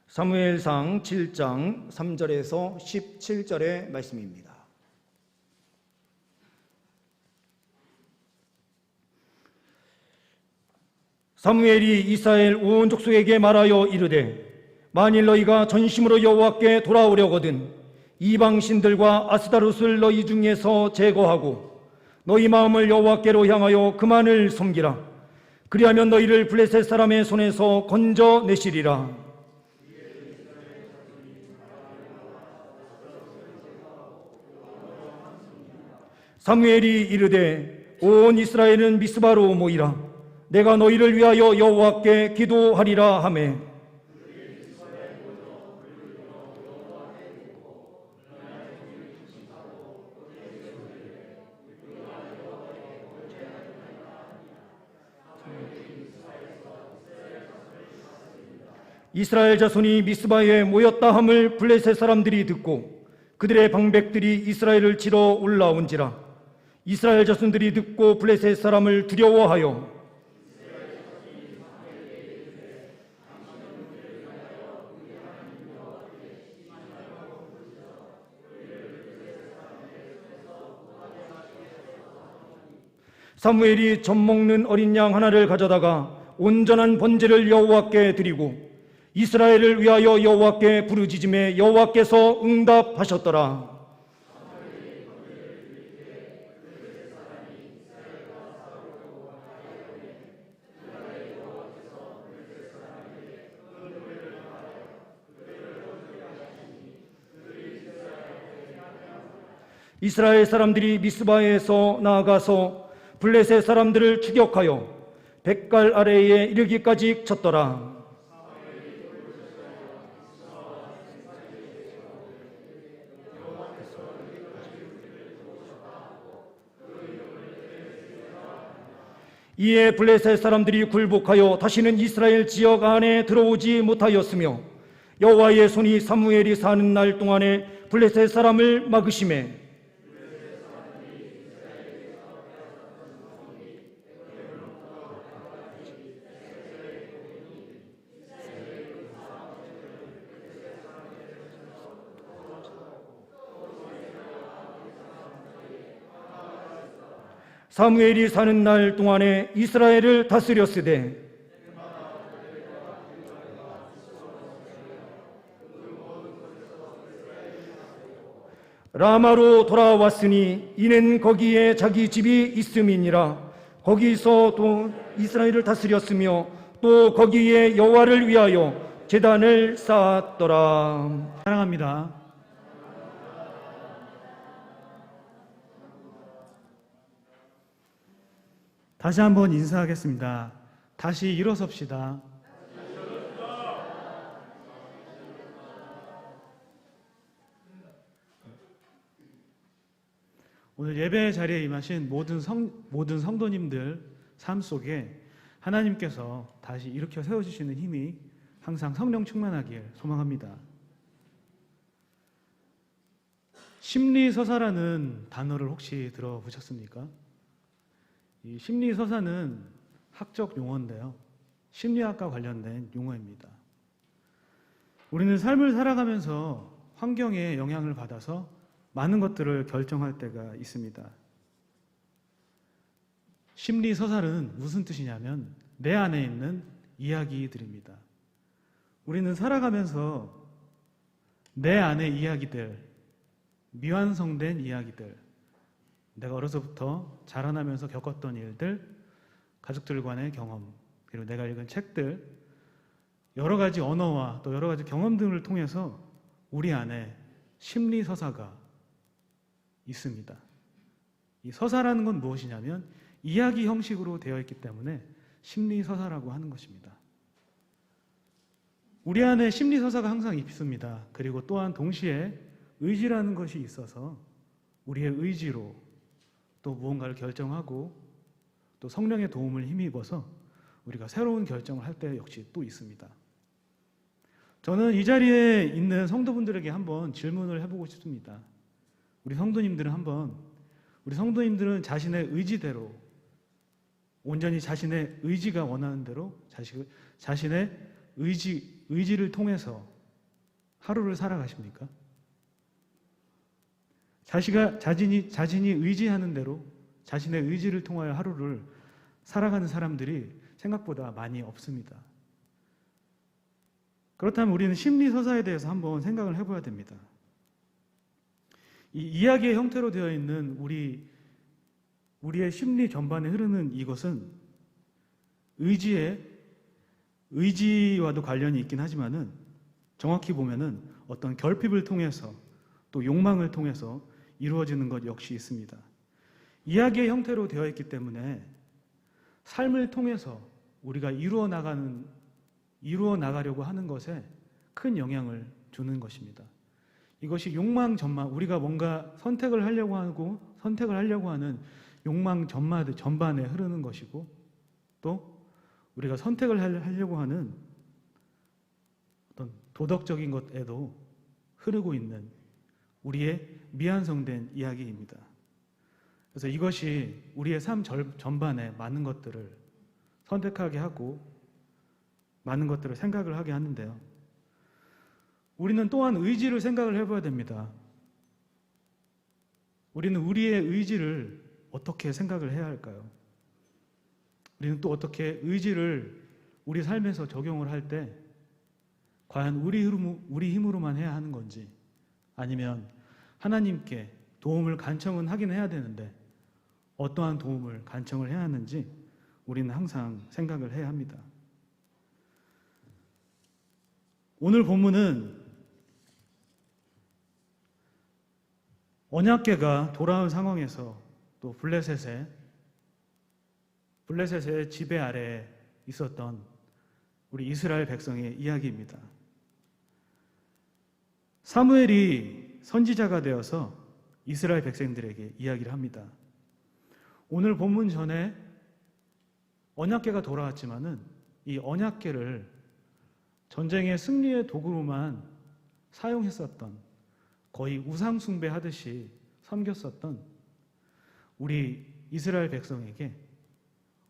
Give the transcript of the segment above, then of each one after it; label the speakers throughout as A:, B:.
A: 사무엘상 7장 3절에서 17절의 말씀입니다. 사무엘이 이스라엘 온 족속에게 말하여 이르되 만일 너희가 전심으로 여호와께 돌아오려거든 이방 신들과 아스다롯을 너희 중에서 제거하고 너희 마음을 여호와께로 향하여 그만을 섬기라. 그리하면 너희를 블레셋 사람의 손에서 건져내시리라. 사무엘이 이르되 온 이스라엘은 미스바로 모이라. 내가 너희를 위하여 여호와께 기도하리라 하매 이스라엘 자손이 미스바에 모였다 함을 블레셋 사람들이 듣고 그들의 방백들이 이스라엘을 치러 올라온지라. 이스라엘 자손들이 듣고 블레셋 사람을 두려워하여 사무엘이 젖 먹는 어린 양 하나를 가져다가 온전한 번제를 여호와께 드리고 이스라엘을 위하여 여호와께 부르짖음에 여호와께서 응답하셨더라. 이스라엘 사람들이 미스바에서 나아가서 블레셋 사람들을 추격하여 백갈 아래에 이르기까지 쳤더라. 이에 블레셋 사람들이 굴복하여 다시는 이스라엘 지역 안에 들어오지 못하였으며 여호와의 손이 사무엘이 사는 날 동안에 블레셋 사람을 막으시매 사무엘이 사는 날 동안에 이스라엘을 다스렸으되 라마로 돌아왔으니 이는 거기에 자기 집이 있음이니라. 거기서 또 이스라엘을 다스렸으며 또 거기에 여호와를 위하여 제단을 쌓았더라.
B: 사랑합니다. 다시 한번 인사하겠습니다. 다시 일어섭시다. 오늘 예배 자리에 임하신 모든 성도님들 삶 속에 하나님께서 다시 일으켜 세워주시는 힘이 항상 성령 충만하길 소망합니다. 심리서사라는 단어를 혹시 들어보셨습니까? 이 심리서사는 학적 용어인데요. 심리학과 관련된 용어입니다. 우리는 삶을 살아가면서 환경에 영향을 받아서 많은 것들을 결정할 때가 있습니다. 심리서사는 무슨 뜻이냐면 내 안에 있는 이야기들입니다. 우리는 살아가면서 내 안의 이야기들, 미완성된 이야기들, 내가 어려서부터 자라나면서 겪었던 일들, 가족들 간의 경험, 그리고 내가 읽은 책들, 여러 가지 언어와 또 여러 가지 경험 등을 통해서 우리 안에 심리서사가 있습니다. 이 서사라는 건 무엇이냐면 이야기 형식으로 되어 있기 때문에 심리서사라고 하는 것입니다. 우리 안에 심리서사가 항상 있습니다. 그리고 또한 동시에 의지라는 것이 있어서 우리의 의지로 또 무언가를 결정하고 또 성령의 도움을 힘입어서 우리가 새로운 결정을 할 때 역시 또 있습니다. 저는 이 자리에 있는 성도분들에게 한번 질문을 해보고 싶습니다. 우리 성도님들은 자신의 의지대로 온전히 자신의 의지가 원하는 대로 자신의 의지를 통해서 하루를 살아가십니까? 자신이 의지하는 대로 자신의 의지를 통하여 하루를 살아가는 사람들이 생각보다 많이 없습니다. 그렇다면 우리는 심리서사에 대해서 한번 생각을 해봐야 됩니다. 이 이야기의 형태로 되어 있는 우리의 심리 전반에 흐르는 이것은 의지와도 관련이 있긴 하지만은 정확히 보면은 어떤 결핍을 통해서 또 욕망을 통해서 이루어지는 것 역시 있습니다. 이야기의 형태로 되어 있기 때문에 삶을 통해서 우리가 이루어 나가려고 하는 것에 큰 영향을 주는 것입니다. 이것이 욕망 전반, 우리가 뭔가 선택을 하려고 하는 욕망 전반에 흐르는 것이고, 또 우리가 선택을 하려고 하는 어떤 도덕적인 것에도 흐르고 있는 우리의 미완성된 이야기입니다. 그래서 이것이 우리의 삶 전반에 많은 것들을 선택하게 하고 많은 것들을 생각을 하게 하는데요. 우리는 또한 의지를 생각을 해봐야 됩니다. 우리는 우리의 의지를 어떻게 생각을 해야 할까요? 우리는 또 어떻게 의지를 우리 삶에서 적용을 할 때 과연 우리 힘으로만 해야 하는 건지, 아니면 하나님께 도움을 간청은 하긴 해야 되는데 어떠한 도움을 간청을 해야 하는지 우리는 항상 생각을 해야 합니다. 오늘 본문은 언약궤가 돌아온 상황에서 또 블레셋의 지배 아래에 있었던 우리 이스라엘 백성의 이야기입니다. 사무엘이 선지자가 되어서 이스라엘 백성들에게 이야기를 합니다. 오늘 본문 전에 언약궤가 돌아왔지만은 이 언약궤를 전쟁의 승리의 도구로만 사용했었던, 거의 우상 숭배하듯이 섬겼었던 우리 이스라엘 백성에게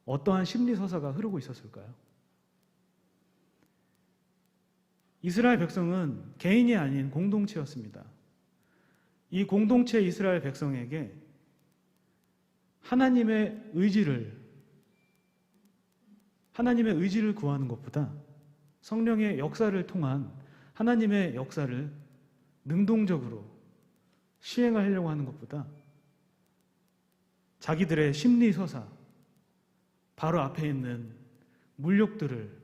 B: 어떠한 심리서사가 흐르고 있었을까요? 이스라엘 백성은 개인이 아닌 공동체였습니다. 이 공동체 이스라엘 백성에게 하나님의 의지를 구하는 것보다 성령의 역사를 통한 하나님의 역사를 능동적으로 시행하려고 하는 것보다 자기들의 심리서사, 바로 앞에 있는 물욕들을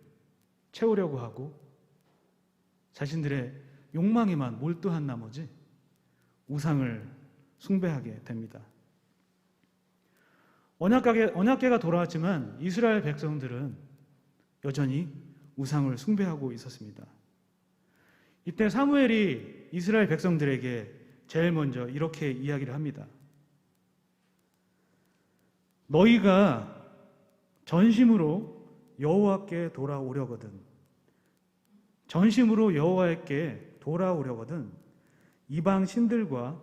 B: 채우려고 하고 자신들의 욕망에만 몰두한 나머지 우상을 숭배하게 됩니다. 언약궤가 돌아왔지만 이스라엘 백성들은 여전히 우상을 숭배하고 있었습니다. 이때 사무엘이 이스라엘 백성들에게 제일 먼저 이렇게 이야기를 합니다. 너희가 전심으로 여호와께 돌아오려거든, 이방 신들과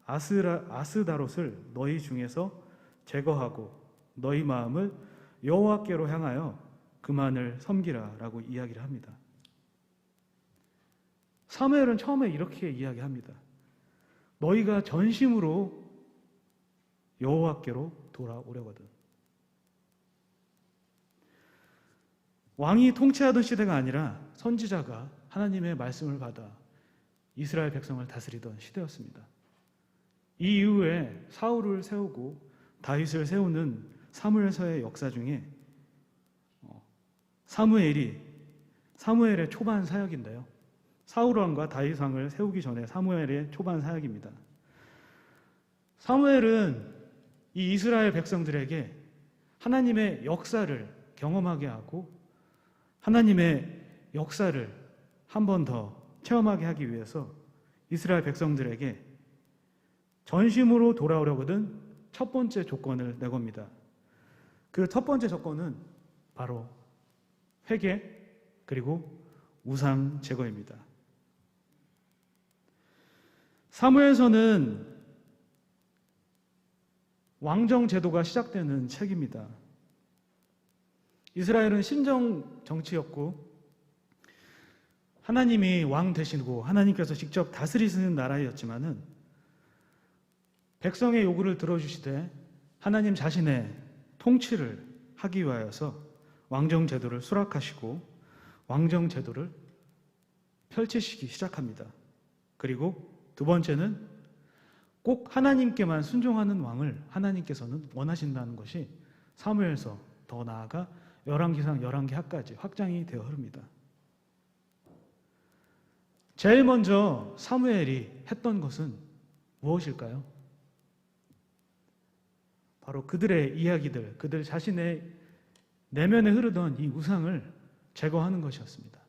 B: 아스다롯을 너희 중에서 제거하고 너희 마음을 여호와께로 향하여 그만을 섬기라라고 이야기를 합니다. 사무엘은 처음에 이렇게 이야기합니다. 너희가 전심으로 여호와께로 돌아오려거든. 왕이 통치하던 시대가 아니라 선지자가 하나님의 말씀을 받아 이스라엘 백성을 다스리던 시대였습니다. 이 이후에 사울을 세우고 다윗을 세우는 사무엘서의 역사 중에 사무엘의 초반 사역인데요. 사울 왕과 다윗 왕을 세우기 전에 사무엘의 초반 사역입니다. 사무엘은 이 이스라엘 백성들에게 하나님의 역사를 경험하게 하고 하나님의 역사를 한 번 더 체험하게 하기 위해서 이스라엘 백성들에게 전심으로 돌아오려거든 첫 번째 조건을 내겁니다. 그 첫 번째 조건은 바로 회개 그리고 우상 제거입니다. 사무엘서는 왕정 제도가 시작되는 책입니다. 이스라엘은 신정 정치였고 하나님이 왕 되시고 하나님께서 직접 다스리시는 나라였지만은 백성의 요구를 들어주시되 하나님 자신의 통치를 하기 위하여서 왕정 제도를 수락하시고 왕정 제도를 펼치시기 시작합니다. 그리고 두 번째는 꼭 하나님께만 순종하는 왕을 하나님께서는 원하신다는 것이 사무엘서 더 나아가 열왕기상 열왕기하까지 확장이 되어 흐릅니다. 제일 먼저 사무엘이 했던 것은 무엇일까요? 바로 그들의 이야기들, 그들 자신의 내면에 흐르던 이 우상을 제거하는 것이었습니다.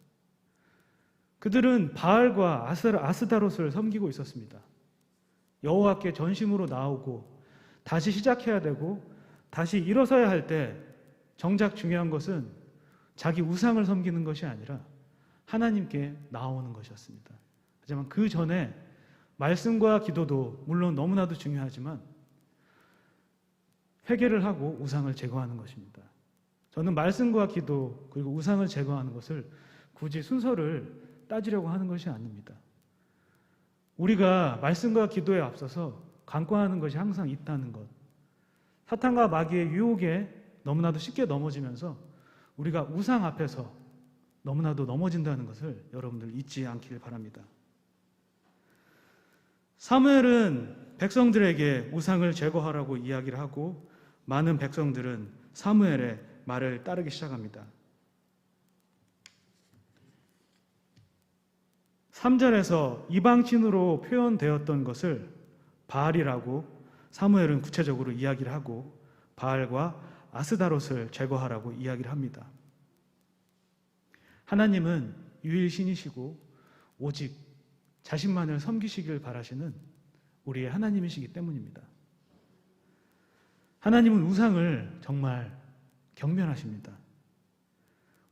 B: 그들은 바알과 아스다롯을 섬기고 있었습니다. 여호와께 전심으로 나오고 다시 시작해야 되고 다시 일어서야 할 때 정작 중요한 것은 자기 우상을 섬기는 것이 아니라 하나님께 나오는 것이었습니다. 하지만 그 전에 말씀과 기도도 물론 너무나도 중요하지만 회개를 하고 우상을 제거하는 것입니다. 저는 말씀과 기도 그리고 우상을 제거하는 것을 굳이 순서를 따지려고 하는 것이 아닙니다. 우리가 말씀과 기도에 앞서서 간과하는 것이 항상 있다는 것, 사탄과 마귀의 유혹에 너무나도 쉽게 넘어지면서 우리가 우상 앞에서 너무나도 넘어진다는 것을 여러분들 잊지 않길 바랍니다. 사무엘은 백성들에게 우상을 제거하라고 이야기를 하고 많은 백성들은 사무엘의 말을 따르기 시작합니다. 3절에서 이방신으로 표현되었던 것을 바알이라고 사무엘은 구체적으로 이야기를 하고 바알과 아스다롯을 제거하라고 이야기를 합니다. 하나님은 유일신이시고 오직 자신만을 섬기시길 바라시는 우리의 하나님이시기 때문입니다. 하나님은 우상을 정말 경멸하십니다.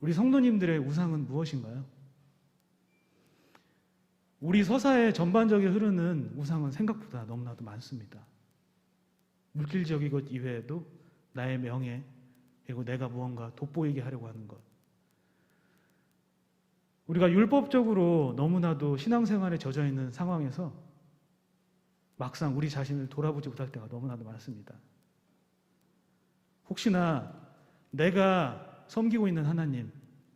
B: 우리 성도님들의 우상은 무엇인가요? 우리 서사에 전반적으로 흐르는 우상은 생각보다 너무나도 많습니다. 물질적인 것 이외에도 나의 명예, 그리고 내가 무언가 돋보이게 하려고 하는 것. 우리가 율법적으로 너무나도 신앙생활에 젖어 있는 상황에서 막상 우리 자신을 돌아보지 못할 때가 너무나도 많습니다. 혹시나 내가 섬기고 있는 하나님,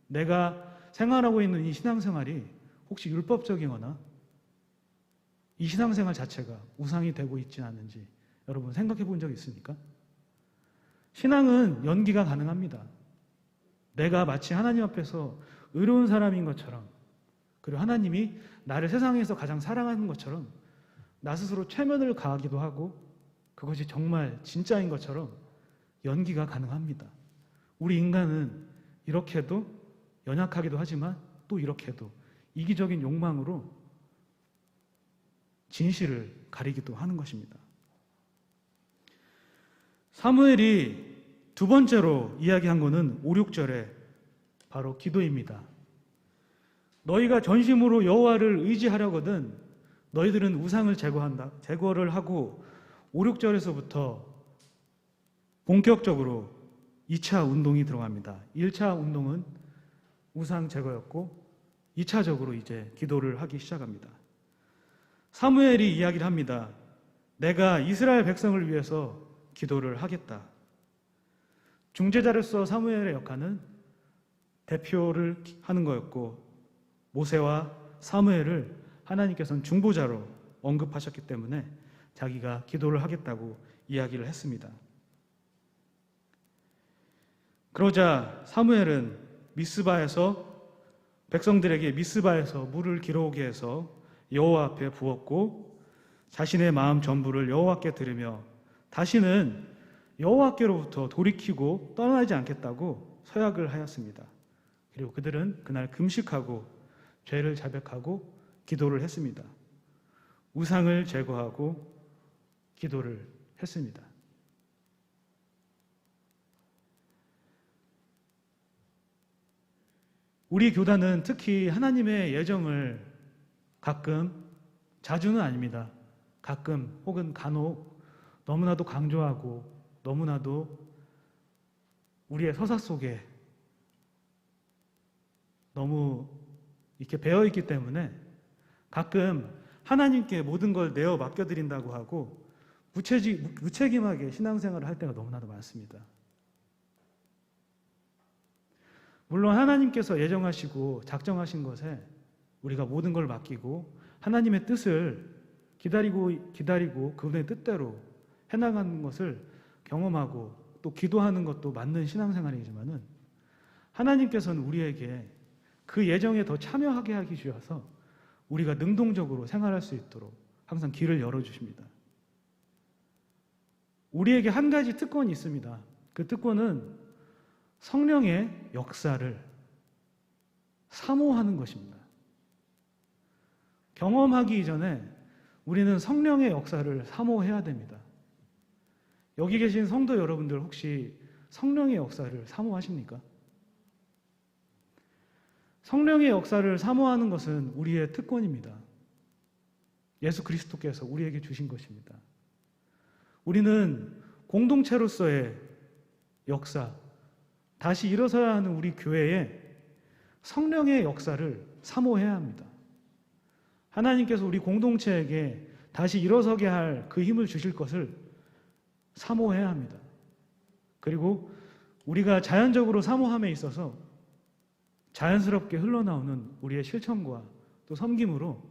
B: 내가 생활하고 있는 이 신앙생활이 혹시 율법적이거나 이 신앙생활 자체가 우상이 되고 있지 않은지 여러분 생각해 본 적 있습니까? 신앙은 연기가 가능합니다. 내가 마치 하나님 앞에서 의로운 사람인 것처럼, 그리고 하나님이 나를 세상에서 가장 사랑하는 것처럼 나 스스로 최면을 가하기도 하고 그것이 정말 진짜인 것처럼 연기가 가능합니다. 우리 인간은 이렇게도 연약하기도 하지만 또 이렇게도 이기적인 욕망으로 진실을 가리기도 하는 것입니다. 사무엘이 두 번째로 이야기한 것은 5, 6절에 바로 기도입니다. 너희가 전심으로 여호와를 의지하려거든 너희들은 우상을 제거를 하고 5, 6절에서부터 본격적으로 2차 운동이 들어갑니다. 1차 운동은 우상 제거였고 2차적으로 이제 기도를 하기 시작합니다. 사무엘이 이야기를 합니다. 내가 이스라엘 백성을 위해서 기도를 하겠다. 중재자로서 사무엘의 역할은 대표를 하는 거였고 모세와 사무엘을 하나님께서는 중보자로 언급하셨기 때문에 자기가 기도를 하겠다고 이야기를 했습니다. 그러자 사무엘은 백성들에게 미스바에서 물을 길어오게 해서 여호와 앞에 부었고 자신의 마음 전부를 여호와께 드리며 다시는 여호와께로부터 돌이키고 떠나지 않겠다고 서약을 하였습니다. 그리고 그들은 그날 금식하고 죄를 자백하고 기도를 했습니다. 우상을 제거하고 기도를 했습니다. 우리 교단은 특히 하나님의 예정을 가끔, 자주는 아닙니다. 가끔 혹은 간혹 너무나도 강조하고 너무나도 우리의 서사 속에 너무 이렇게 배어 있기 때문에 가끔 하나님께 모든 걸 내어 맡겨드린다고 하고 무책임하게 신앙생활을 할 때가 너무나도 많습니다. 물론 하나님께서 예정하시고 작정하신 것에 우리가 모든 걸 맡기고 하나님의 뜻을 기다리고 그분의 뜻대로 해나가는 것을 경험하고 또 기도하는 것도 맞는 신앙생활이지만은 하나님께서는 우리에게 그 예정에 더 참여하게 하기 위해서 우리가 능동적으로 생활할 수 있도록 항상 길을 열어주십니다. 우리에게 한 가지 특권이 있습니다. 그 특권은 성령의 역사를 사모하는 것입니다. 경험하기 이전에 우리는 성령의 역사를 사모해야 됩니다. 여기 계신 성도 여러분들 혹시 성령의 역사를 사모하십니까? 성령의 역사를 사모하는 것은 우리의 특권입니다. 예수 그리스도께서 우리에게 주신 것입니다. 우리는 공동체로서의 역사, 다시 일어서야 하는 우리 교회에 성령의 역사를 사모해야 합니다. 하나님께서 우리 공동체에게 다시 일어서게 할 그 힘을 주실 것을 사모해야 합니다. 그리고 우리가 자연적으로 사모함에 있어서 자연스럽게 흘러나오는 우리의 실천과 또 섬김으로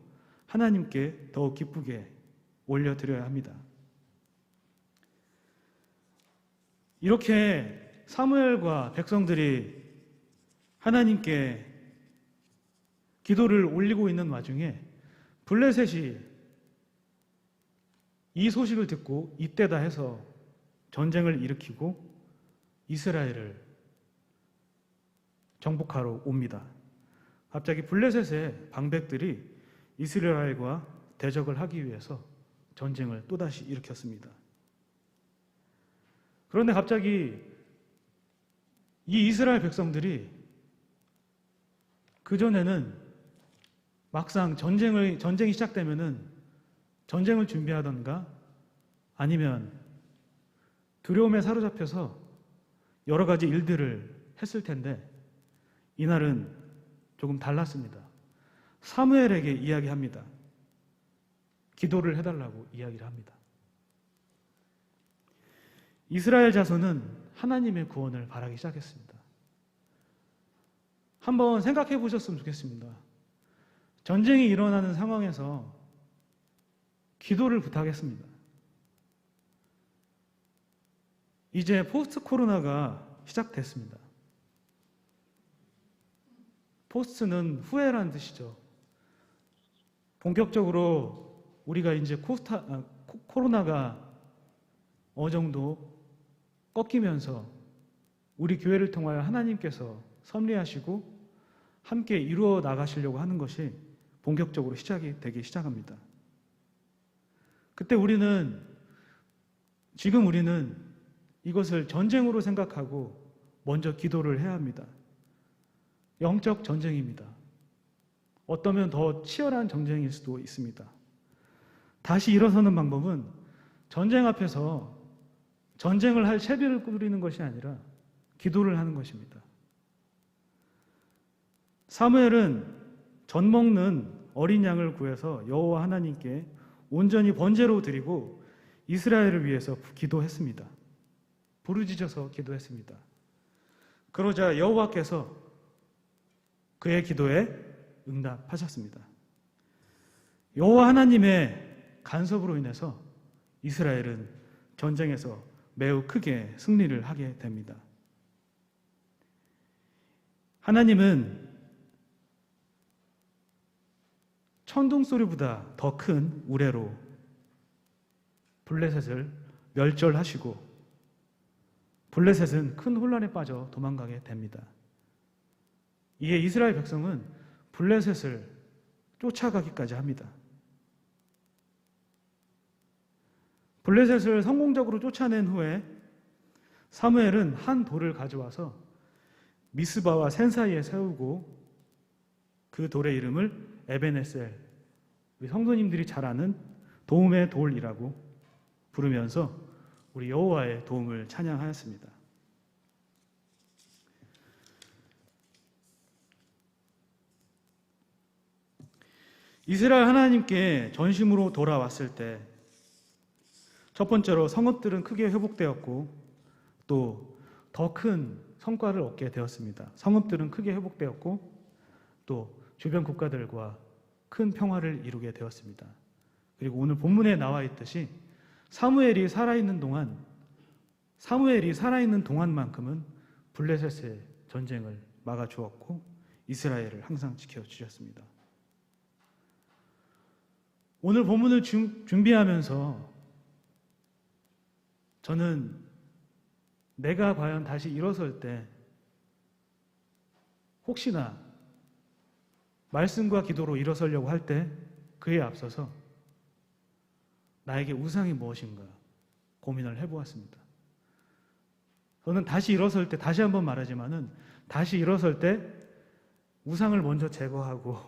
B: 하나님께 더욱 기쁘게 올려드려야 합니다. 이렇게 사무엘과 백성들이 하나님께 기도를 올리고 있는 와중에 블레셋이 이 소식을 듣고 이때다 해서 전쟁을 일으키고 이스라엘을 정복하러 옵니다. 갑자기 블레셋의 방백들이 이스라엘과 대적을 하기 위해서 전쟁을 또다시 일으켰습니다. 그런데 갑자기 이 이스라엘 백성들이 그전에는 막상 전쟁이 시작되면은 전쟁을 준비하던가 아니면 두려움에 사로잡혀서 여러 가지 일들을 했을 텐데 이날은 조금 달랐습니다. 사무엘에게 이야기합니다. 기도를 해달라고 이야기를 합니다. 이스라엘 자손은 하나님의 구원을 바라기 시작했습니다. 한번 생각해 보셨으면 좋겠습니다. 전쟁이 일어나는 상황에서 기도를 부탁했습니다. 이제 포스트 코로나가 시작됐습니다. 포스트는 후회라는 뜻이죠. 본격적으로 우리가 이제 코로나가 어느 정도 꺾이면서 우리 교회를 통하여 하나님께서 섭리하시고 함께 이루어 나가시려고 하는 것이 본격적으로 시작이 되기 시작합니다. 그때 지금 우리는 이것을 전쟁으로 생각하고 먼저 기도를 해야 합니다. 영적 전쟁입니다. 어떠면 더 치열한 전쟁일 수도 있습니다. 다시 일어서는 방법은 전쟁 앞에서 전쟁을 할 채비를 꾸리는 것이 아니라 기도를 하는 것입니다. 사무엘은 전 먹는 어린 양을 구해서 여호와 하나님께 온전히 번제로 드리고 이스라엘을 위해서 기도했습니다. 부르짖어서 기도했습니다. 그러자 여호와께서 그의 기도에 응답하셨습니다. 여호와 하나님의 간섭으로 인해서 이스라엘은 전쟁에서 매우 크게 승리를 하게 됩니다. 하나님은 천둥 소리보다 더 큰 우레로 블레셋을 멸절하시고 블레셋은 큰 혼란에 빠져 도망가게 됩니다. 이에 이스라엘 백성은 블레셋을 쫓아가기까지 합니다. 블레셋을 성공적으로 쫓아낸 후에 사무엘은 한 돌을 가져와서 미스바와 센 사이에 세우고 그 돌의 이름을 에베네셀, 우리 성도님들이 잘 아는 도움의 돌이라고 부르면서 우리 여호와의 도움을 찬양하였습니다. 이스라엘 하나님께 전심으로 돌아왔을 때 첫 번째로 성읍들은 크게 회복되었고 또 더 큰 성과를 얻게 되었습니다. 성읍들은 크게 회복되었고 또 주변 국가들과 큰 평화를 이루게 되었습니다. 그리고 오늘 본문에 나와 있듯이 사무엘이 살아있는 동안만큼은 블레셋의 전쟁을 막아주었고 이스라엘을 항상 지켜주셨습니다. 오늘 본문을 준비하면서 저는 내가 과연 다시 일어설 때 혹시나 말씀과 기도로 일어서려고 할 때 그에 앞서서 나에게 우상이 무엇인가 고민을 해보았습니다. 저는 다시 일어설 때, 다시 한번 말하지만은 다시 일어설 때 우상을 먼저 제거하고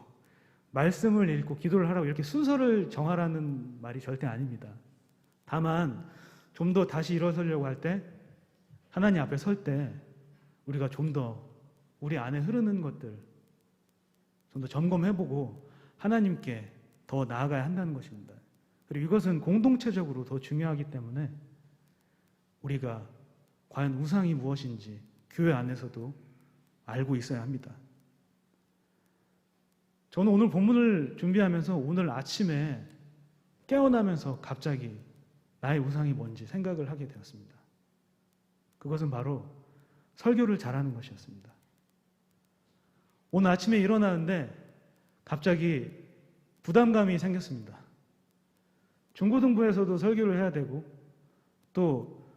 B: 말씀을 읽고 기도를 하라고 이렇게 순서를 정하라는 말이 절대 아닙니다. 다만 좀 더 다시 일어서려고 할 때 하나님 앞에 설 때 우리가 좀 더 우리 안에 흐르는 것들 좀 더 점검해보고 하나님께 더 나아가야 한다는 것입니다. 그리고 이것은 공동체적으로 더 중요하기 때문에 우리가 과연 우상이 무엇인지 교회 안에서도 알고 있어야 합니다. 저는 오늘 본문을 준비하면서 오늘 아침에 깨어나면서 갑자기 나의 우상이 뭔지 생각을 하게 되었습니다. 그것은 바로 설교를 잘하는 것이었습니다. 오늘 아침에 일어나는데 갑자기 부담감이 생겼습니다. 중고등부에서도 설교를 해야 되고 또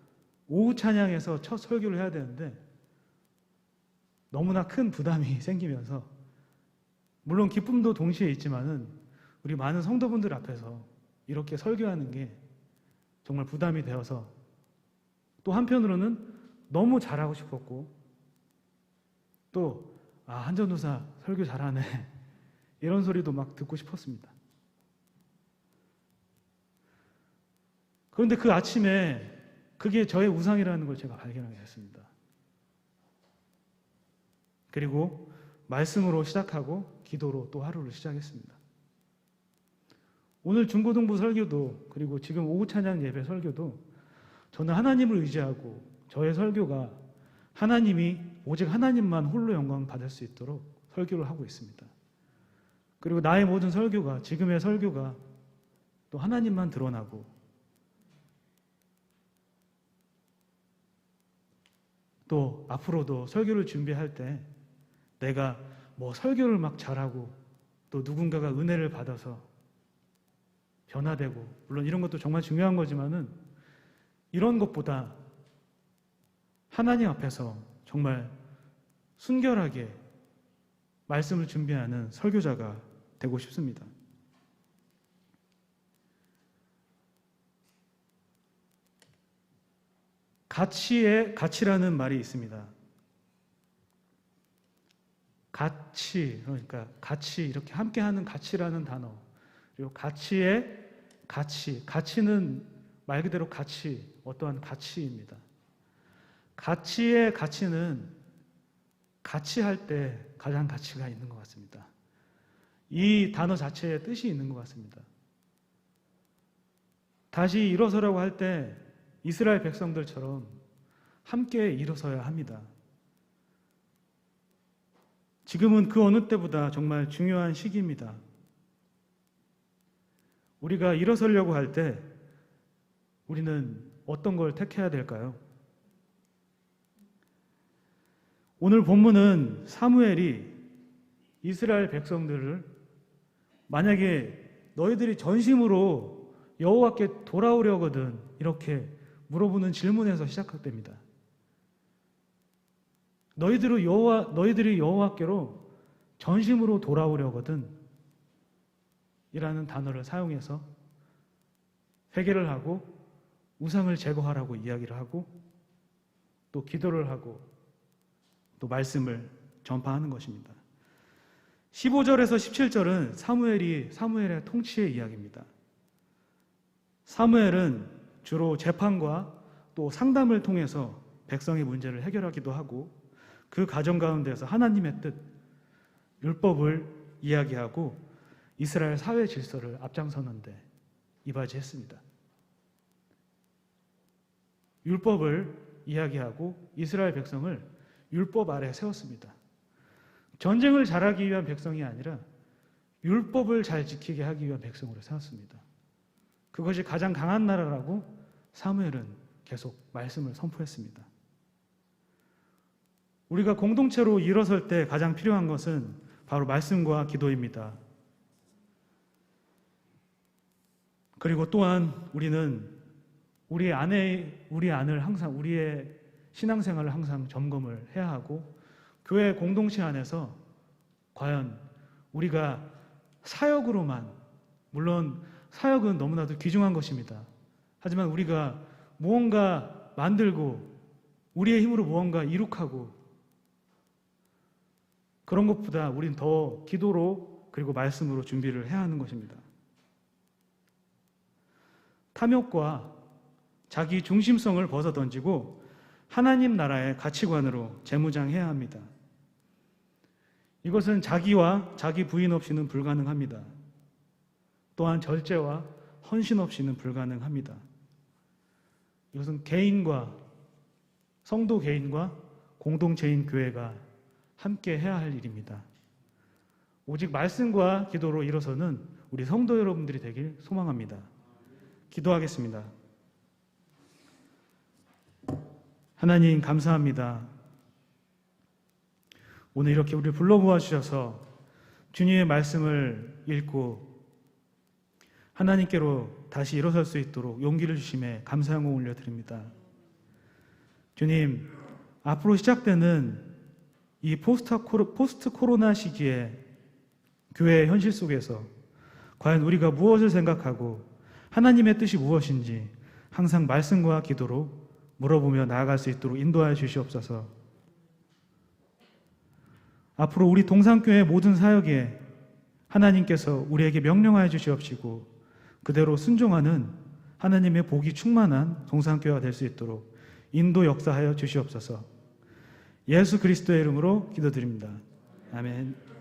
B: 오후 찬양에서 첫 설교를 해야 되는데 너무나 큰 부담이 생기면서 물론 기쁨도 동시에 있지만은 우리 많은 성도분들 앞에서 이렇게 설교하는 게 정말 부담이 되어서 또 한편으로는 너무 잘하고 싶었고 또 한전도사 설교 잘하네 이런 소리도 막 듣고 싶었습니다. 그런데 그 아침에 그게 저의 우상이라는 걸 제가 발견하게 됐습니다. 그리고 말씀으로 시작하고 기도로 또 하루를 시작했습니다. 오늘 중고등부 설교도 그리고 지금 오후 찬양 예배 설교도 저는 하나님을 의지하고 저의 설교가 하나님이 오직 하나님만 홀로 영광 받을 수 있도록 설교를 하고 있습니다. 그리고 나의 모든 설교가 지금의 설교가 또 하나님만 드러나고 또 앞으로도 설교를 준비할 때 내가 뭐 설교를 막 잘하고 또 누군가가 은혜를 받아서 변화되고 물론 이런 것도 정말 중요한 거지만은 이런 것보다 하나님 앞에서 정말 순결하게 말씀을 준비하는 설교자가 되고 싶습니다. 가치라는 말이 있습니다. 가치 이렇게 함께하는 가치라는 단어 그리고 가치는 말 그대로 어떠한 가치입니다. 가치의 가치는 가치할 때 가장 가치가 있는 것 같습니다. 이 단어 자체에 뜻이 있는 것 같습니다. 다시 일어서라고 할 때 이스라엘 백성들처럼 함께 일어서야 합니다. 지금은 그 어느 때보다 정말 중요한 시기입니다. 우리가 일어서려고 할 때 우리는 어떤 걸 택해야 될까요? 오늘 본문은 사무엘이 이스라엘 백성들을 만약에 너희들이 전심으로 여호와께 돌아오려거든 이렇게 물어보는 질문에서 시작됩니다. 너희들이 여호와께로 전심으로 돌아오려거든 이라는 단어를 사용해서 회개를 하고 우상을 제거하라고 이야기를 하고 또 기도를 하고 또 말씀을 전파하는 것입니다. 15절에서 17절은 사무엘의 통치의 이야기입니다. 사무엘은 주로 재판과 또 상담을 통해서 백성의 문제를 해결하기도 하고 그 과정 가운데서 하나님의 뜻, 율법을 이야기하고 이스라엘 사회 질서를 앞장서는데 이바지했습니다. 율법을 이야기하고 이스라엘 백성을 율법 아래 세웠습니다. 전쟁을 잘하기 위한 백성이 아니라 율법을 잘 지키게 하기 위한 백성으로 세웠습니다. 그것이 가장 강한 나라라고 사무엘은 계속 말씀을 선포했습니다. 우리가 공동체로 일어설 때 가장 필요한 것은 바로 말씀과 기도입니다. 그리고 또한 우리는 우리의 신앙생활을 항상 점검을 해야 하고, 교회 공동체 안에서 과연 우리가 사역으로만, 물론 사역은 너무나도 귀중한 것입니다. 하지만 우리가 무언가 만들고 우리의 힘으로 무언가 이룩하고 그런 것보다 우린 더 기도로 그리고 말씀으로 준비를 해야 하는 것입니다. 탐욕과 자기 중심성을 벗어던지고 하나님 나라의 가치관으로 재무장해야 합니다. 이것은 자기와 자기 부인 없이는 불가능합니다. 또한 절제와 헌신 없이는 불가능합니다. 이것은 성도 개인과 공동체인 교회가 함께 해야 할 일입니다. 오직 말씀과 기도로 일어서는 우리 성도 여러분들이 되길 소망합니다. 기도하겠습니다. 하나님 감사합니다. 오늘 이렇게 우리를 불러 모아주셔서 주님의 말씀을 읽고 하나님께로 다시 일어설 수 있도록 용기를 주심에 감사 영광 올려드립니다. 주님, 앞으로 시작되는 이 포스트 코로나 시기에 교회의 현실 속에서 과연 우리가 무엇을 생각하고 하나님의 뜻이 무엇인지 항상 말씀과 기도로 물어보며 나아갈 수 있도록 인도하여 주시옵소서. 앞으로 우리 동산교회 모든 사역에 하나님께서 우리에게 명령하여 주시옵시고 그대로 순종하는 하나님의 복이 충만한 동산교회가 될 수 있도록 인도 역사하여 주시옵소서. 예수 그리스도의 이름으로 기도드립니다. 아멘.